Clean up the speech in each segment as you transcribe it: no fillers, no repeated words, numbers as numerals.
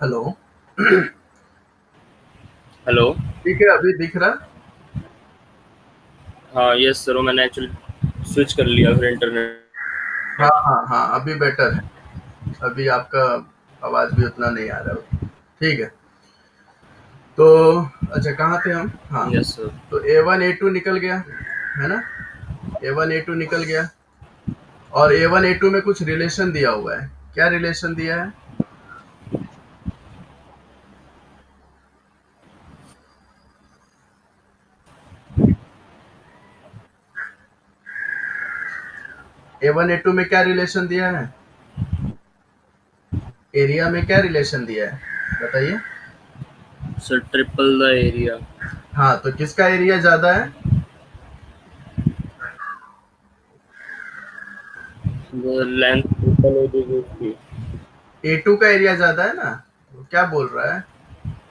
Hello. Hello. ठीक है, अभी दिख रहा। हाँ, यस सर, वो मैंने एक्चुअली स्विच कर लिया फिर हाँ इंटरनेट। हाँ हाँ, अभी बेटर है। अभी आपका आवाज भी उतना नहीं आ रहा। ठीक है। तो अच्छा, कहाँ थे हम? हाँ। Yes sir. तो A1 A2 निकल गया, है ना? A1 A2 निकल गया। और A1 A2 में कुछ रिलेशन दिया हुआ है। क्या रिलेशन दिया है? A1 A2 में क्या रिलेशन दिया है? एरिया में क्या रिलेशन दिया है, बताइए। Sir, triple the area. हाँ, तो किसका एरिया ज्यादा है? द लेंथ ट्रिपल हो जाएगी उसकी। A2 का एरिया ज्यादा है ना। वो क्या बोल रहा है?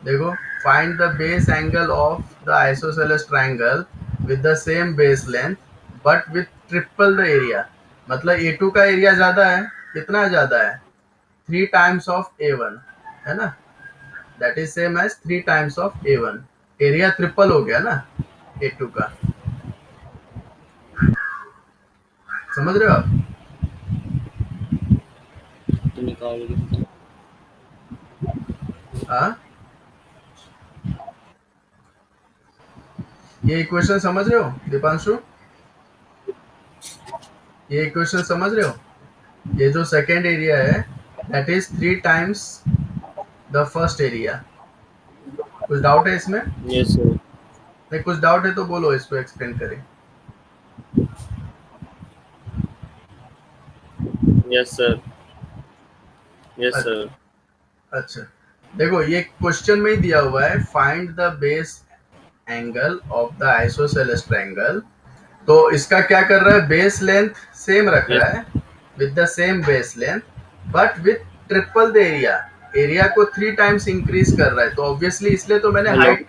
देखो, find the base angle of the isosceles triangle with the same base length but with triple the area. मतलब A2 का एरिया ज्यादा है। कितना ज्यादा है? 3 टाइम्स ऑफ A1, है ना? That is same as 3 times of A1। Area triple हो गया ना A2 का। समझ रहे हो आप? तो निकाल। हाँ, ये इक्वेशन समझ रहे हो दीपांशु? ये इक्वेशन समझ रहे हो? ये जो सेकेंड एरिया है, that is 3 times the first area. कुछ डाउट है इसमें? Yes sir. नहीं, कुछ डाउट है तो बोलो, इसको एक्सप्लेन करें। Yes sir. Yes sir. अच्छा। अच्छा, देखो ये क्वेश्चन में ही दिया हुआ है, find the base angle of the isosceles triangle. तो इसका क्या कर रहा है? बेस लेंथ सेम रख यस। रहा है, with the same base length but with triple the area. Area को 3 टाइम्स इंक्रीज कर रहा है, तो ऑब्वियसली इसलिए तो मैंने हेलो। हाइट।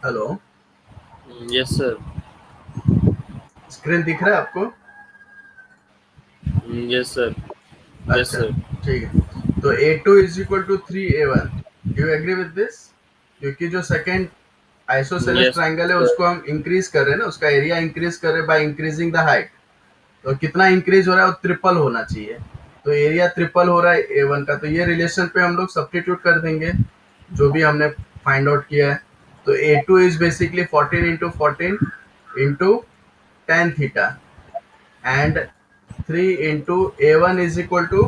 हेलो। Yes sir. स्क्रीन दिख रहा है आपको? Yes sir. यस अच्छा, सर। ठीक है। तो A2 is equal to 3A1। You agree with this? क्योंकि जो सेकेंड आइसोसेलेस यस ट्रायंगल है सर। उसको हम इंक्रीज कर रहे हैं ना, उसका एरिया इंक्रीज कर रहे हैं बाय इंक्रीजिंग द हाइट। तो कितना इंक्रीज हो रहा है? वो ट्रिपल होना चाहिए। तो एरिया ट्रिपल हो रहा है A1 का, तो ये रिलेशन पे हम लोग सब्स्टिट्यूट कर देंगे जो भी हमने फाइंड आउट किया है। तो A2 is basically 14 into 14 into tan theta, and 3 into A1 is equal to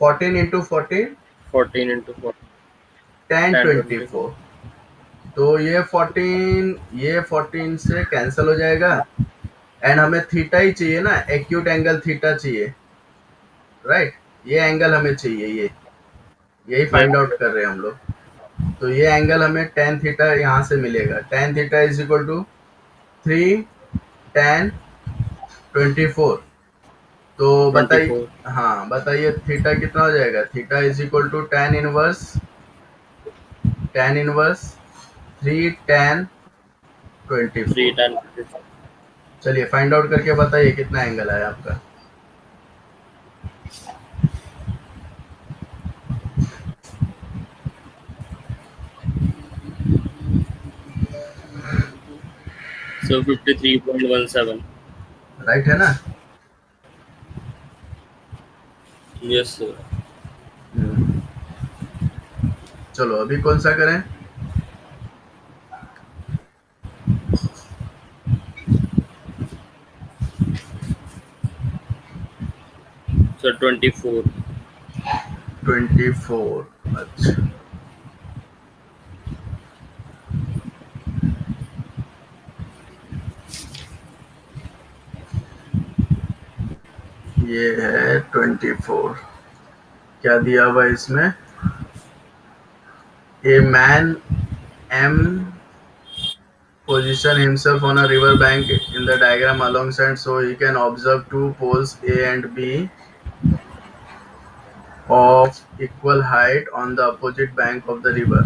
14 into 14 14 into 4। tan 10 24। 24। तो ये 14, ये 14 से कैंसिल हो जाएगा। एंड हमें थीटा ही चाहिए ना, एक्यूट एंगल थीटा चाहिए, राइट? ये एंगल हमें चाहिए, ये यही फाइंड यस आउट कर रहे हैं हम लोग। तो ये एंगल हमें टेन थीटा यहाँ से मिलेगा। Tan theta is equal to 3 tan 24। तो ट्वेंटी बताइए। फोर हाँ, बताइए थीटा कितना हो जाएगा? Theta is equal to tan 1 3 tan 24। 3 10 24। चलिए फाइंड आउट करके बताइए कितना एंगल आया आपका। So 53.17. राइट है ना? Yes, sir. हम्म, चलो अभी कौन सा करें? So 24. 24। अच्छा, ये है 24। क्या दिया हुआ है इसमें? A man M position himself on a river bank in the diagram alongside so he can observe two poles A and B of equal height on the opposite bank of the river.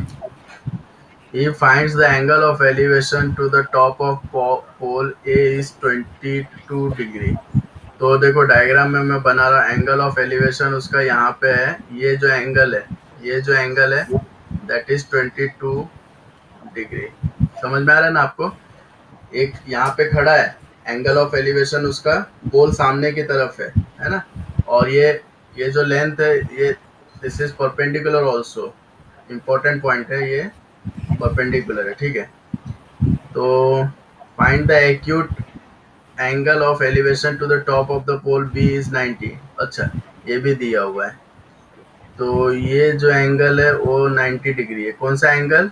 He finds the angle of elevation to the top of pole A is 22 degree. तो देखो diagram में मैं बना रहा angle of elevation उसका यहाँ पे है। ये जो एंगल है, ये जो एंगल है दैट इज 22 डिग्री। समझ में आ रहा है ना आपको? एक यहाँ पे खड़ा है, एंगल ऑफ एलिवेशन उसका पोल सामने की तरफ है ना? और ये जो लेंथ है ये this is perpendicular also. Important point है ये, परपेंडिकुलर है, ठीक है? तो find the acute angle of elevation to the top of the pole B is 90। अच्छा, ये भी दिया हुआ है। तो ये जो एंगल है वो 90 डिग्री है। कौन सा एंगल?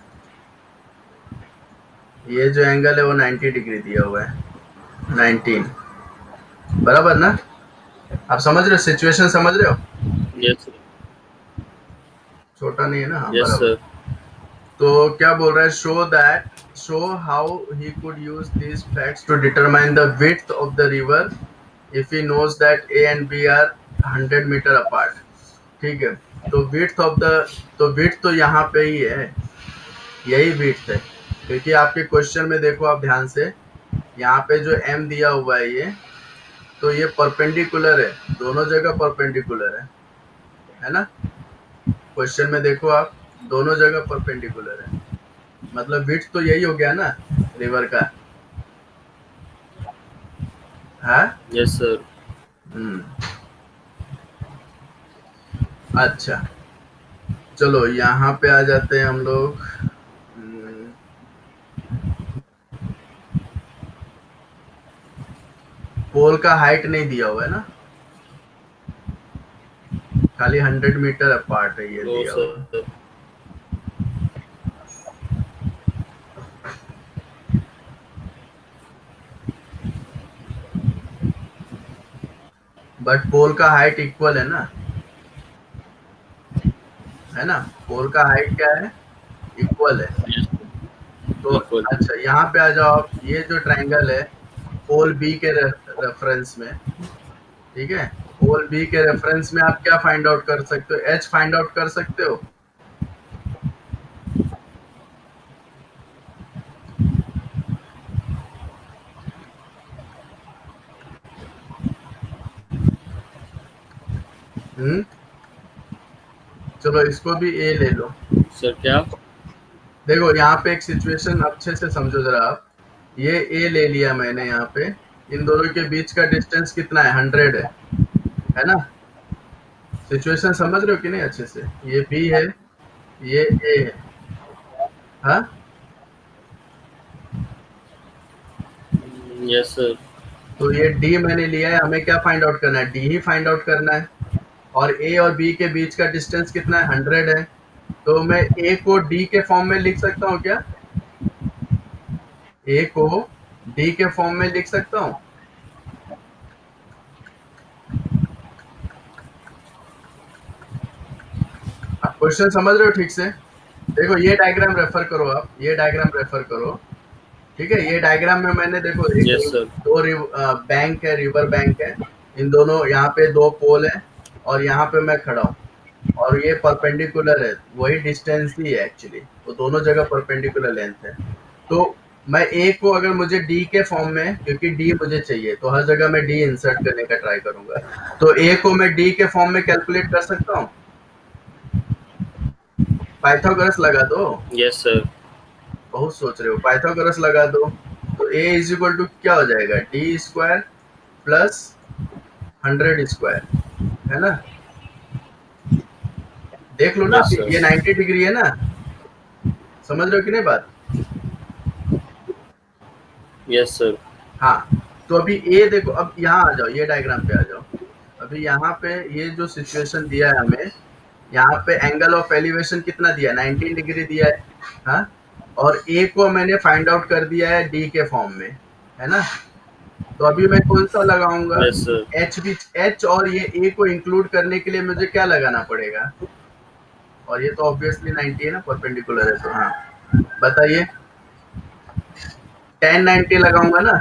ये जो एंगल है वो 90 डिग्री दिया हुआ है, 19। बराबर ना? आप समझ रहे हो, सिचुएशन समझ रहे हो? Yes, sir. छोटा नहीं है ना? हाँ Yes, बराबर। sir. तो क्या बोल रहा है? Show how he could use this facts to determine the width of the river if he knows that A and B are 100 metre apart. ठीक है, तो विड्थ तो यहाँ पे ही है, यही विड्थ है। क्योंकि आपके क्वेश्चन में देखो आप ध्यान से, यहाँ पे जो m दिया हुआ है ये, तो ये परपेंडिकुलर है, दोनों जगह परपेंडिकुलर है ना? क्वेश्चन में देखो आप, दोनों जगह परपेंडिकुलर है, मतलब विड्थ तो यही हो गया ना रिवर का, है? Yes, sir. हम्म, अच्छा, चलो यहाँ पे आ जाते हैं हम लोग। पोल का हाइट नहीं दिया हुआ है ना, खाली 100 मीटर अपार्ट है ये No, दिया sir. हुआ। बट पोल का हाइट इक्वल है ना, है ना? पोल का हाइट क्या है? इक्वल है। Yes, तो equal. अच्छा, यहाँ पे आ जाओ आप। ये जो ट्रायंगल है पोल बी के रेफरेंस में, ठीक है, पोल बी के रेफरेंस में आप क्या फाइंड आउट कर सकते हो? एच फाइंड आउट कर सकते हो। हम्म, चलो इसको भी ए ले लो। Sir, क्या? देखो यहाँ पे एक सिचुएशन अच्छे से समझो जरा आप। ये ए ले लिया मैंने, यहाँ पे इन दोनों के बीच का डिस्टेंस कितना है? 100 है ना? सिचुएशन समझ रहे हो कि नहीं अच्छे से? ये बी है, ये ए है, हाँ? Yes, sir. तो ये डी मैंने लिया है, हमें क्या फाइंड आउट करना है? डी ही फाइंड आउट करना है। और ए और बी के बीच का डिस्टेंस कितना है? 100 है। तो मैं ए को डी के फॉर्म में लिख सकता हूँ क्या? ए को डी के फॉर्म में लिख सकता हूँ? आप क्वेश्चन समझ रहे हो ठीक से? देखो ये डायग्राम रेफर करो, आप ये डायग्राम रेफर करो, ठीक है? ये डायग्राम में मैंने देखो Yes, sir. दो बैंक है, रिवर बैंक है, इन दोनों यहाँ पे दो पोल है, और यहाँ पे मैं खड़ा हूँ, और ये परपेंडिकुलर है, वही डिस्टेंस ही है एक्चुअली, तो दोनों जगह परपेंडिकुलर लेंथ है। तो मैं ए को अगर मुझे डी के फॉर्म में, क्योंकि डी मुझे चाहिए तो हर जगह मैं डी इंसर्ट करने का ट्राई करूंगा, तो ए को मैं डी के फॉर्म में कैलकुलेट कर सकता हूँ। पाइथागोरस लगा दो। Yes, sir. बहुत सोच रहे हो, पाइथागोरस लगा दो। तो a इज इक्वल टू क्या हो जाएगा, डी स्क्वायर प्लस 100 स्क्वायर, है ना। देख लो ना, Yes, अभी sir. ये 90 डिग्री है ना, समझ रहे हो कि नहीं बात। Yes, sir. हाँ, तो अभी ए देखो, अब यहाँ आ जाओ, ये डायग्राम पे आ जाओ। अभी यहाँ पे ये जो सिचुएशन दिया है हमें, यहाँ पे एंगल ऑफ एलिवेशन कितना दिया है, 19 डिग्री दिया है। हाँ, और ए को मैंने फाइंड आउट कर दिया है डी के फॉर्म में, है ना। तो अभी मैं कौन सा लगाऊंगा, Yes, sir. एच भी, एच और ये ए को इंक्लूड करने के लिए मुझे क्या लगाना पड़ेगा, और ये तो ऑब्वियसली 90 है ना, परपेंडिकुलर है, तो हाँ बताइए, tan 90 लगाऊंगा ना।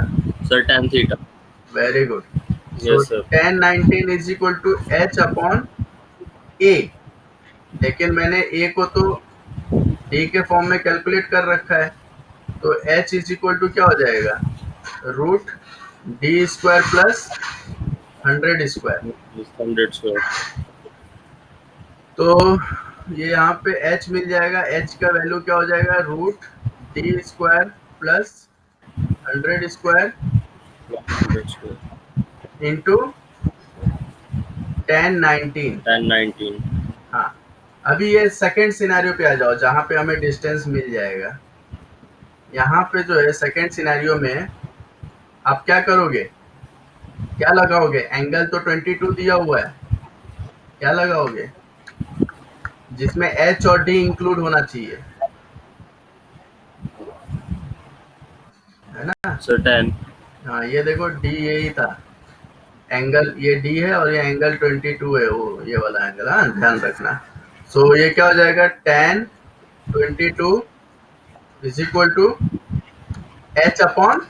Sir, tan theta. Very good. So Yes, sir. tan 19 is equal to H upon A, लेकिन मैंने ए को तो डी के फॉर्म में कैलकुलेट कर रखा है, तो एच इज इक्वल टू क्या हो जाएगा, root D square plus 100 square. Yes, 100 square. तो ये यहाँ पे h मिल जाएगा, h का वैल्यू क्या हो जाएगा, root D square plus 100 square 100 square. Into tan 19। Tan 19. हाँ, अभी ये सेकेंड सिनेरियो पे आ जाओ, जहाँ पे हमें डिस्टेंस मिल जाएगा। यहाँ पे जो है सेकेंड सिनेरियो में आप क्या करोगे, क्या लगाओगे, एंगल तो 22 दिया हुआ है, क्या लगाओगे जिसमें h और d इंक्लूड होना चाहिए, है ना। Sir, tan. हाँ, ये देखो d यही था, एंगल ये d है और ये एंगल 22 है, वो ये वाला एंगल, हाँ ध्यान रखना। सो ये क्या हो जाएगा, tan 22 is equal to h upon,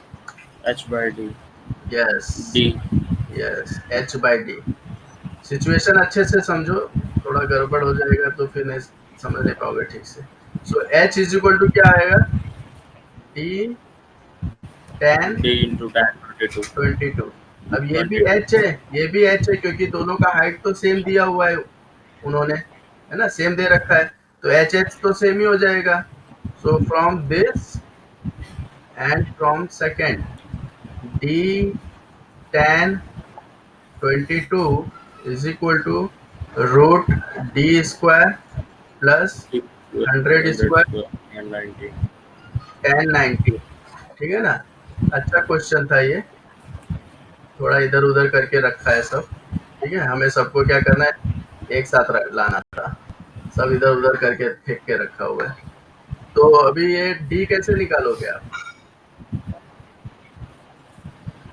H by D. Yes D. Yes, h by D. Situation अच्छे से समझो, थोड़ा गड़बड़ हो जाएगा तो फिर नहीं समझ नहीं पाओगे ठीक से। सो h इज इक्वल टू क्या आएगा, d tan D into tan 22. 22। अब ये भी 22. h है, ये भी h है, क्योंकि दोनों का हाइट तो सेम दिया हुआ है उन्होंने, है ना, सेम दे रखा है, तो एच एच तो सेम ही हो जाएगा। So from this and from second, D tan 22 is equal to root D square plus D square. 100 100 square square. And 90. tan 90। ठीक है ना, अच्छा क्वेश्चन था ये, थोड़ा इधर उधर करके रखा है सब। ठीक है, हमें सबको क्या करना है, एक साथ लाना था, सब इधर उधर करके फेंक के रखा हुआ है। तो अभी ये डी कैसे निकालोगे आप,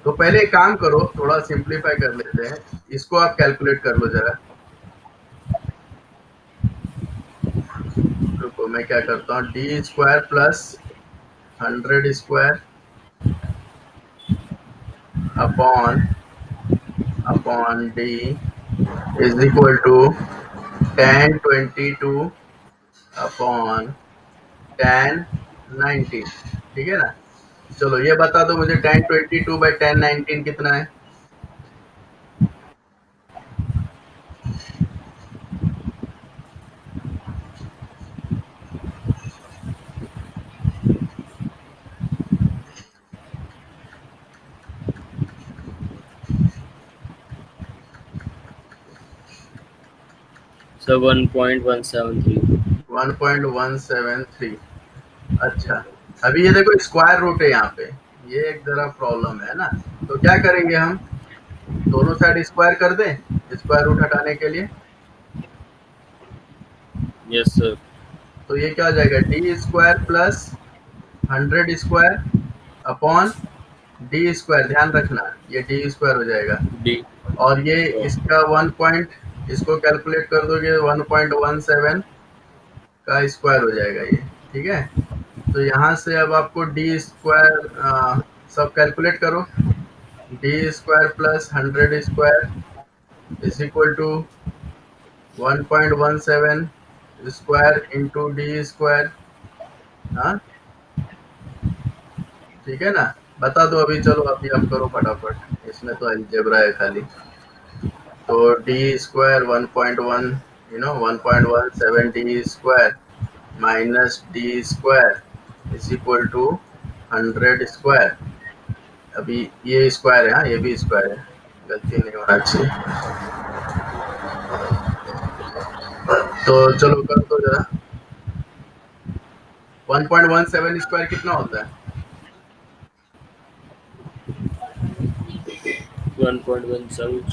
तो पहले एक काम करो, थोड़ा सिंप्लीफाई कर लेते हैं, इसको आप कैलकुलेट कर लो जरा। रुको मैं क्या करता हूँ, D square plus 100 square upon upon D is equal to tan 22 upon tan 19। ठीक है ना, चलो ये बता दो मुझे, tan 22 बाई tan 19 कितना है। Sir, 1.173. 1.173। अच्छा, अभी ये देखो स्क्वायर रूट है यहाँ पे, ये एक जरा प्रॉब्लम है ना। तो क्या करेंगे हम, दोनों साइड स्क्वायर कर दें स्क्वायर रूट हटाने के लिए। Yes, sir. तो ये क्या हो जाएगा, D square plus 100 square upon D square, ध्यान रखना ये डी स्क्वायर हो जाएगा, D. और ये Oh. इसका 1 पॉइंट, इसको कैलकुलेट कर दोगे 1.17 का स्क्वायर हो जाएगा ये। ठीक है, तो यहाँ से अब आपको डी स्क्वायर सब कैलकुलेट करो, D square plus 100 square is equal to 1.17 square into D square. हाँ ठीक है ना, बता दो अभी, चलो अभी आप करो फटाफट, इसमें तो अलजेब्रा है खाली। तो D square 1.1, 1.17 D square minus D square is equal to 100 square. अभी ये स्क्वायर है, हाँ ये भी स्क्वायर है, गलती नहीं होना चाहिए। तो चलो कर दो जरा। 1.17 स्क्वायर कितना होता है? 1.17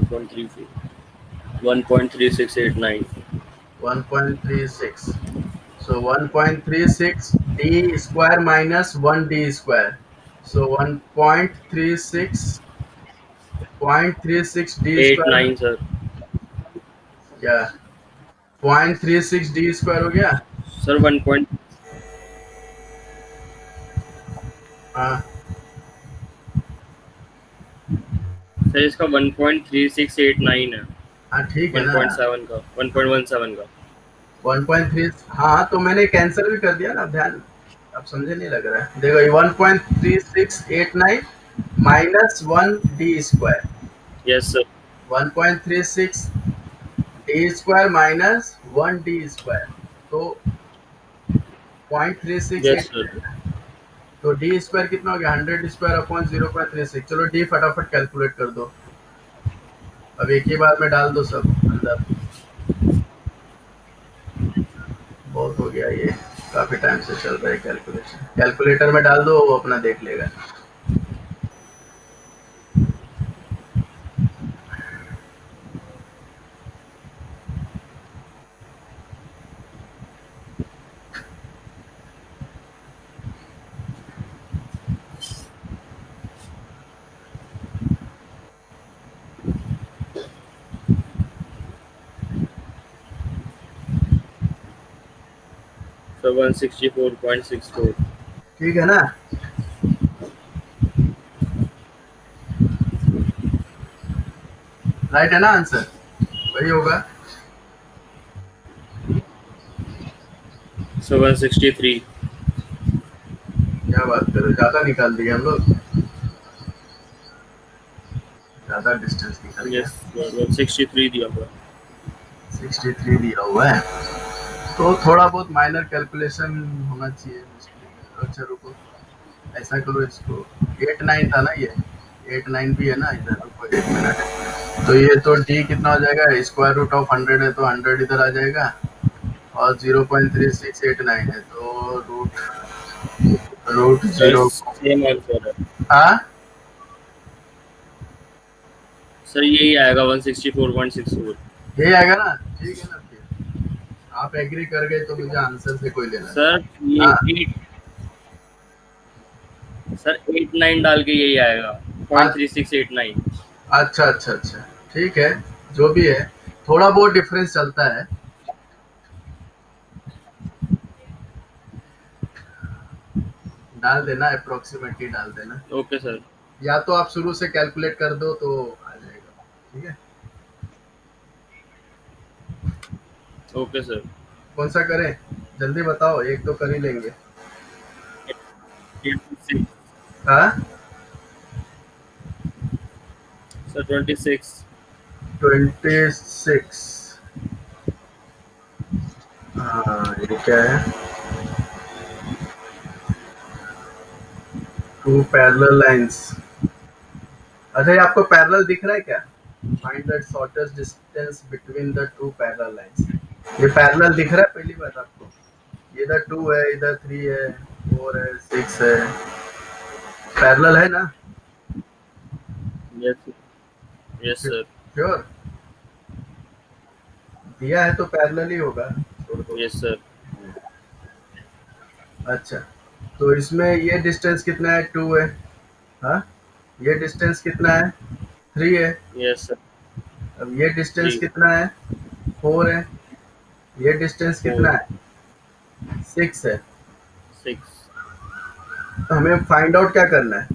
2.34 1.3689 1.36। So 1.36 d square minus 1 d square. So 1.36 d square 89 sir. क्या? 0.36 d स्क्वायर हो गया। सर 1 पॉइंट हाँ सर इसका 1.3689 है। हाँ ठीक है ना। 1.7 का 1.17 का। 1.3, हाँ तो मैंने कैंसिल भी कर दिया ना, ध्यान अब समझे नहीं लग रहा है। देखो ये 1.3689 minus 1 d square. Yes sir. 1.36 D square minus 1 d square, तो यस 0.368 सर। है ना। तो डी स्क्वायर कितना हो गया? 100 स्क्वायर अपॉन 0.36। चलो डी फटाफट कैलकुलेट कर दो, अब एक ही बार में डाल दो सब अंदर। बहुत हो गया ये, काफी टाइम से चल रहा है कैलकुलेशन। कैलकुलेटर में डाल दो, वो अपना देख लेगा। सर 164.64। ठीक है ना। राइट है ना आंसर, वही होगा। सर 163। क्या बात करो, ज्यादा निकाल दिए हम लोग, ज्यादा डिस्टेंस निकल गया। यस सर 163 दिया हुआ। 63 दिया हुआ है, तो थोड़ा बहुत माइनर कैलकुलेशन होना चाहिए मुश्किल। अच्छा रुको, ऐसा करो इसको, 8 9 था ना ये, 8 9 भी है ना इधर, रुको 1 मिनट। तो ये तो डी कितना हो जाएगा? स्क्वायर रूट ऑफ 100 है तो 100 इधर आ जाएगा, और 0.3689 है तो root root sir zero. Same answer है। हाँ सर यही आएगा 164.64। यही आएगा ना, ठीक है ना। फिर आप एग्री कर गए तो मुझे आंसर से कोई लेना सर नहीं। ये हाँ 89 डाल के यही आएगा आ- 0.3689। अच्छा अच्छा अच्छा, ठीक है, जो भी है, थोड़ा बहुत डिफरेंस चलता है। डाल देना, अप्रोक्सीमेटली डाल देना, ओके सर। या तो आप शुरू से कैलकुलेट कर दो तो आ जाएगा। ठीक है, ओके सर। कौन सा करें? जल्दी बताओ, एक तो कर ही लेंगे। 86। हाँ सर 26। 26। हाँ ये क्या है? Two parallel lines. अच्छा ये आपको पैरेलल दिख रहा है क्या? Find the shortest distance between the two parallel lines. ये पैरेलल दिख रहा है पहली बात आपको? इधर 2 है, इधर 3 है, 4 है, 6 है, पैरेलल है ना? Yes yes sir. श्योर? दिया है तो पैरेलल ही होगा, छोड़ दो। Yes sir. अच्छा, तो इसमें ये डिस्टेंस कितना है? 2 है। हाँ, ये डिस्टेंस कितना है? 3 है। Yes sir. अब ये डिस्टेंस 3 कितना है? 4 है। ये डिस्टेंस 4 कितना है? 6 है। 6। तो हमें फाइंड आउट क्या करना है?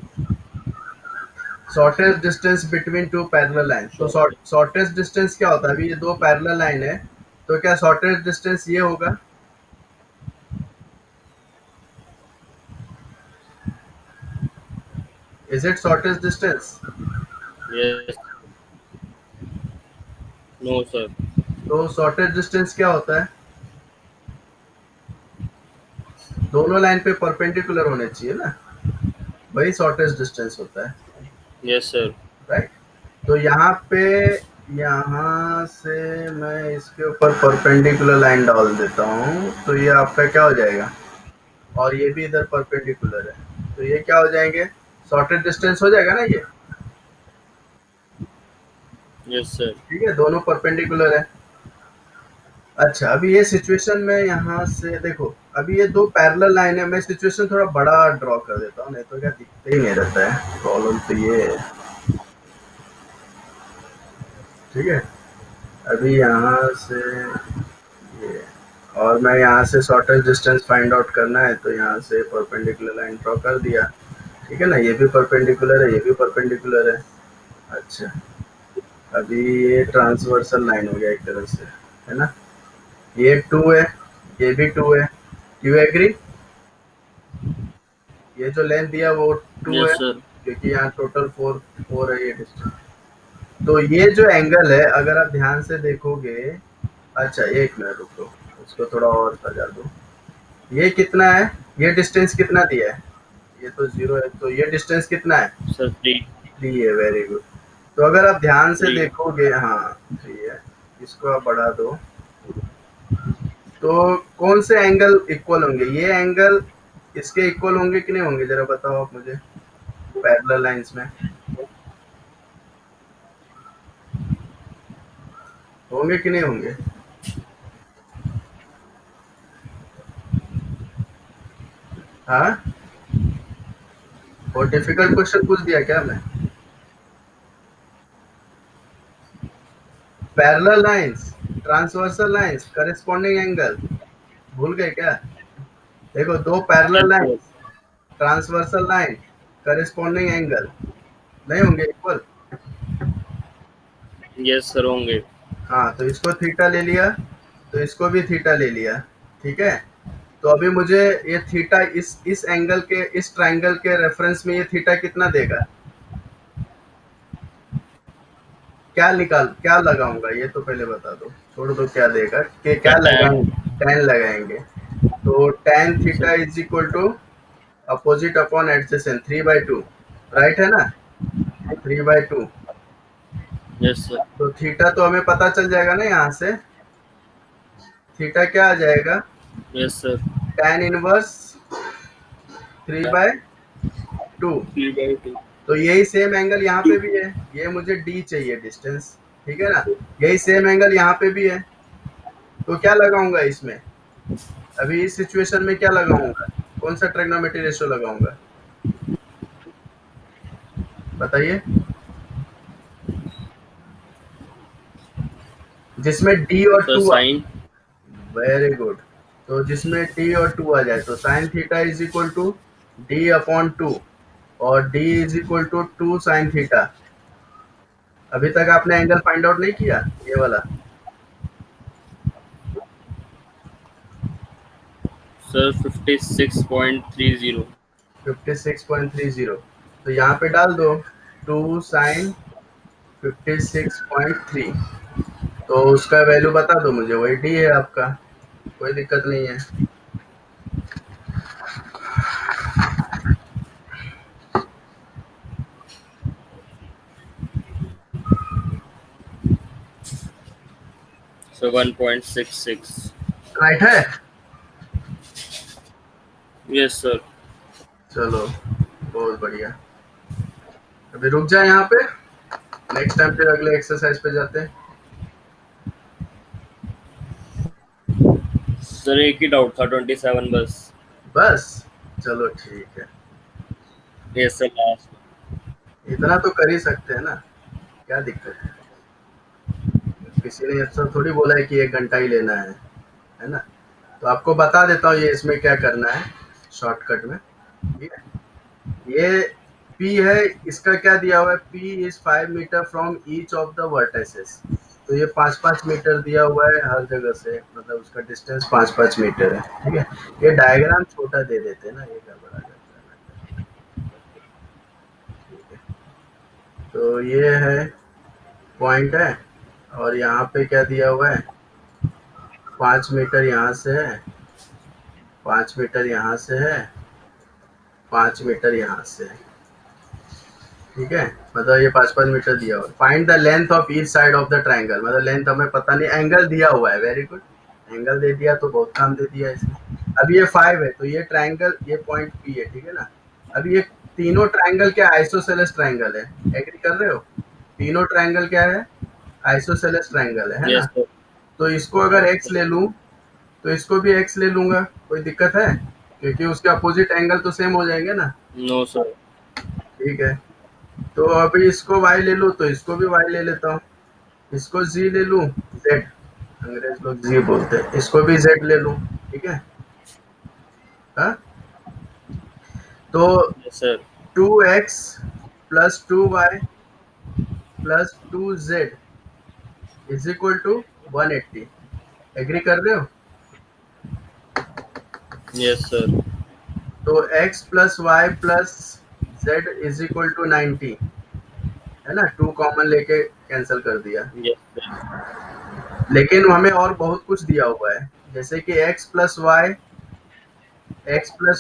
Shortest distance between two parallel line. तो शॉर्ट। शॉर्टेस्ट डिस्टेंस क्या होता है? अभी ये दो पैरेलल लाइन है, तो क्या शॉर्टेस्ट डिस्टेंस ये होगा? Is it shortest distance? Yes. No sir. तो शॉर्टेज डिस्टेंस क्या होता है? दोनों लाइन पे परपेंडिकुलर होने चाहिए ना, वही शॉर्टेज डिस्टेंस होता है, यस सर। राइट? तो यहाँ पे, यहाँ से मैं इसके ऊपर परपेंडिकुलर लाइन डाल देता हूँ, तो ये आपका क्या हो जाएगा, और ये भी इधर परपेंडिकुलर है, तो ये क्या हो जाएंगे, शॉर्टेज डिस्टेंस हो जाएगा ना ये। Yes sir. ठीक है, दोनों परपेंडिकुलर है। अच्छा, अभी ये सिचुएशन में यहाँ से देखो, अभी ये दो पैरेलल लाइन है, मैं सिचुएशन थोड़ा बड़ा ड्रॉ कर देता हूँ, नहीं तो क्या दिखते ही नहीं रहता है, प्रॉब्लम तो ये है। ठीक है, अभी यहाँ से ये, और मैं यहाँ से शॉर्टेज डिस्टेंस फाइंड आउट करना है, तो यहाँ से परपेंडिकुलर लाइन ड्रॉ कर दिया। ठीक है ना, ये भी परपेंडिकुलर है, ये भी परपेंडिकुलर है। अच्छा, अभी ये ट्रांसवर्सल लाइन हो गया एक तरह से, है ना, ये 2 है, ये भी 2 है, यू एग्री? ये जो लेंथ दिया वो 2 यस है, सर। क्योंकि यहाँ टोटल 4 है ये डिस्टेंस। तो ये जो एंगल है, अगर आप ध्यान से देखोगे, अच्छा एक मिनट रुको, उसको थोड़ा और सजा दो। ये कितना है, ये डिस्टेंस कितना दिया है, ये तो 0 है, तो ये डिस्टेंस कितना है, सर 3। 3 है, वेरी गुड। तो अगर आप ध्यान से 3। देखोगे, हाँ 3 है, इसको आप बढ़ा दो, तो कौन से एंगल इक्वल होंगे, ये एंगल इसके इक्वल होंगे कि नहीं होंगे, जरा बताओ आप मुझे, पैरेलल लाइंस में होंगे कि नहीं होंगे? हाँ, और डिफिकल्ट क्वेश्चन पूछ दिया क्या मैं? Parallel lines, transversal lines, corresponding angle, भूल गए क्या? देखो, दो parallel yes line, sir. Transversal line, corresponding angle, नहीं होंगे इक्वल? यस सर होंगे। हाँ, तो इसको थीटा ले लिया, तो इसको भी थीटा ले लिया। ठीक है, तो अभी मुझे ये थीटा, इस एंगल के, इस ट्रायंगल के रेफरेंस में ये थीटा कितना देगा, क्या लगाऊंगा, ये तो पहले बता दो, छोड़ दो क्या देगा, कि क्या सर लगाएंगे, tan। tan लगाएंगे। तो tan sir. Theta is equal to opposite upon adjacent 3/2, right है ना, 3/2। Yes sir. तो थीटा तो हमें पता चल जाएगा ना, यहाँ से थीटा क्या आ जाएगा, यस सर। tan inverse 3/2। 3/2। तो यही सेम एंगल यहाँ पे भी है, ये मुझे डी चाहिए डिस्टेंस, ठीक है ना, यही सेम एंगल यहाँ पे भी है, तो क्या लगाऊंगा इसमें, अभी इस सिचुएशन में क्या लगाऊंगा, कौन सा ट्रिग्नोमेट्री रेशियो लगाऊंगा, बताइए, जिसमें डी और सर 2, साइन। वेरी गुड, तो जिसमें डी और 2 आ जाए, तो sine theta is equal to D upon 2, और D is equal to 2 sine theta. अभी तक आपने एंगल फाइंड आउट नहीं किया, ये वाला सर 56.30। 56.30, तो यहाँ पे डाल दो 2 साइन 56.3, तो उसका वैल्यू बता दो मुझे, वही डी है आपका, कोई दिक्कत नहीं है। सर 1.66। राइट है, यस सर। चलो बहुत बढ़िया, अभी रुक जाए यहाँ पे, नेक्स्ट टाइम फिर अगले एक्सरसाइज पे जाते हैं। सर एक ही डाउट था 27 बस। बस, चलो ठीक है, यस सर लास्ट। इतना तो कर ही सकते हैं ना, क्या दिक्कत है, किसी ने ऐसा थोड़ी बोला है कि 1 घंटा ही लेना है ना, तो आपको बता देता हूँ ये इसमें क्या करना है शॉर्टकट में। ठीक है, ये P है, इसका क्या दिया हुआ है, P इज 5 metre from each of the vertices, तो ये 5-5 मीटर दिया हुआ है हर जगह से, मतलब उसका डिस्टेंस 5-5 मीटर है। ठीक है, ये डायग्राम छोटा दे देते हैं ना, ये गड़बड़ा जाता है। ठीक है, तो ये है पॉइंट है, और यहाँ पे क्या दिया हुआ है, 5 मीटर यहाँ से है, 5 मीटर यहाँ से है, 5 मीटर यहाँ से है। ठीक है, मतलब ये 5-5 मीटर दिया हुआ है। Find the length of each side of the triangle, मतलब लेंथ हमें पता नहीं, एंगल दिया हुआ है। वेरी गुड, एंगल दे दिया तो बहुत काम दे दिया इसने। अब ये 5 है तो ये ट्राइंगल, ये पॉइंट पी है, ठीक है ना। अब ये तीनों ट्राइंगल क्या आइसोसेलेस ट्राइंगल है, एग्री कर रहे हो? तीनों ट्राइंगल क्या है, आइसोसेलेस ट्राइंगल है ना। Yes, sir. तो इसको अगर एक्स ले लूं तो इसको भी एक्स ले लूंगा, कोई दिक्कत है? क्योंकि उसके अपोजिट एंगल तो सेम हो जाएंगे ना। No, sir. ठीक है, तो अभी इसको y ले लूं तो इसको भी y ले लेता हूँ, इसको z ले लूं, z, अंग्रेज लोग z बोलते हैं, इसको भी z ले लूं। ठीक है, हाँ, तो Yes, sir. 2x plus 2y plus 2z is equal to 180। Agree कर रहे हो? Yes, sir. तो x plus Y plus z is equal to 90 है ना, 2 कॉमन लेके कैंसिल कर दिया। Yes, sir. लेकिन हमें और बहुत कुछ दिया हुआ है, जैसे कि x प्लस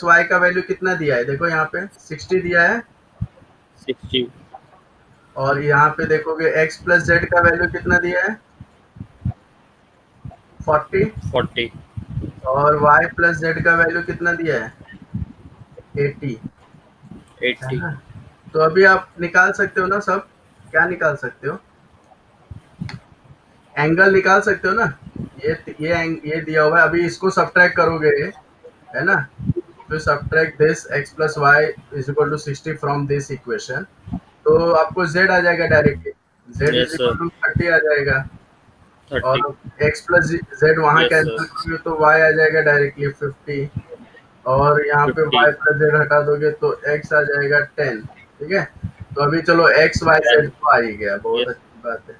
वाई का वैल्यू कितना दिया है, देखो यहाँ पे 60 दिया है, 60, और यहाँ पे देखोगे x प्लस जेड का वैल्यू कितना दिया है, 40, 40, और y प्लस जेड का वैल्यू कितना दिया है, 80 है 80. ना। तो अभी आप निकाल सकते हो ना सब, क्या निकाल सकते हो, एंगल निकाल सकते हो ना। ये दिया हुआ है, अभी इसको सब्ट्रैक्ट करोगे, है ना। तो subtract this x plus Y is equal to 60 from this equation, तो आपको z आ जाएगा directly, z Yes, is sir. Equal to 30 आ जाएगा, 30. और x प्लस जेड वहाँ Yes, sir. कैंसिल करोगे तो y आ जाएगा डायरेक्टली 50, और यहाँ पे y 50. प्लस जेड हटा दोगे तो x आ जाएगा 10। ठीक है, तो अभी चलो x y z 10. तो आ ही गया, बहुत Yes. अच्छी बात है।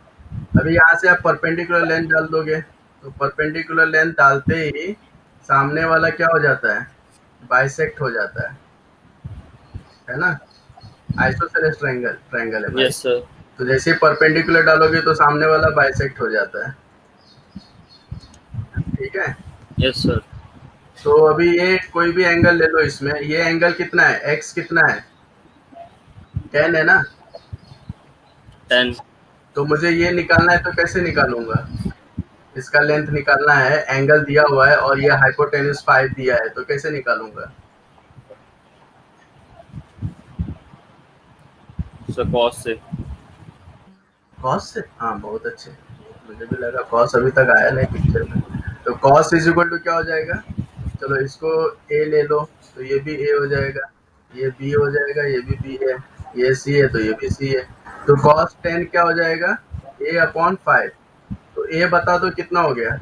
अभी यहाँ से आप परपेंडिकुलर लेंथ डाल दोगे, तो परपेंडिकुलर लेंथ डालते ही सामने वाला क्या हो जाता है, बाइसेक्ट हो जाता है ना। आइसोसेलेस ट्रायंगल ट्रायंगल है भाई, Yes, sir. तो जैसे ही परपेंडिकुलर डालोगे तो सामने वाला बाइसेक्ट हो जाता है। ठीक है, Yes, sir. तो अभी ये कोई भी एंगल ले लो, इसमें ये एंगल कितना है, एक्स कितना है, 10 है ना। 10. तो मुझे ये निकालना है, तो कैसे निकालूंगा, इसका लेंथ निकालना है, एंगल दिया हुआ है और ये हाइपोटेन्यूज 5 दिया है, तो कैसे निकालूंगा। So cos से. कॉस से, हाँ बहुत अच्छे, मुझे भी लगा कॉस अभी तक आया नहीं पिक्चर में। तो कॉस इज इक्वल टू क्या हो जाएगा, चलो इसको ए ले लो, तो ये भी ए हो जाएगा, ये बी हो जाएगा, ये भी बी है, ये सी है तो ये भी सी है। तो कॉस 10 क्या हो जाएगा, ए अपॉन 5। तो ए बता दो कितना हो गया,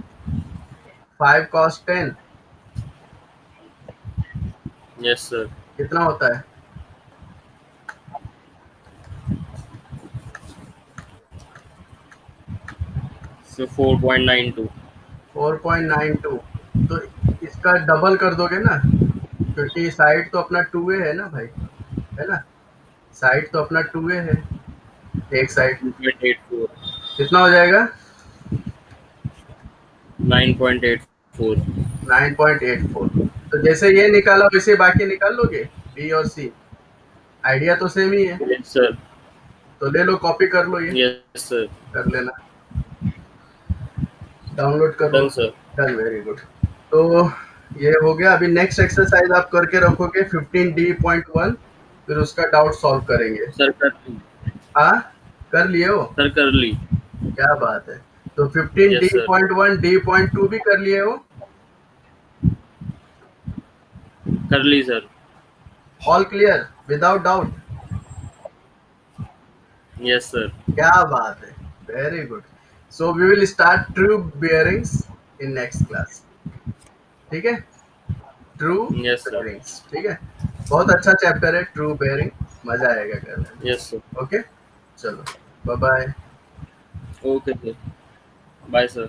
5 कॉस 10 Yes, sir. कितना होता है, So 4.92. 4.92। तो इसका डबल कर दोगे ना, क्योंकि साइड तो अपना 2a है ना भाई, है ना, साइड तो अपना 2a है, एक साइड 2.84. कितना हो जाएगा, 9.84. 9.84। तो जैसे ये निकाला वैसे बाकी निकाल लोगे, बी और सी, आइडिया तो सेम ही है। Yes, sir. तो ले लो, कॉपी कर लो, ये Yes, sir. कर लेना, डाउनलोड कर लो। Done, sir. Done, very good. तो ये हो गया, अभी नेक्स्ट एक्सरसाइज आप करके रखोगे 15D.1, फिर उसका डाउट सॉल्व करेंगे। Sir, कर ली. हाँ, कर लिए हो, Sir, कर ली. क्या बात है। तो 15 Yes, sir. D.1 D.2 भी कर लिए हो, कर ली, sir. All clear without doubt, Yes, sir. क्या बात है, very good. So we will start true bearings in next class, ठीक है, ट्रू Yes, sir. बियरिंग्स, ठीक है। बहुत अच्छा चैप्टर है ट्रू बियरिंग, मजा आएगा करने में। Yes, sir. ओके, चलो, bye bye. Okay, sir. Bye, sir.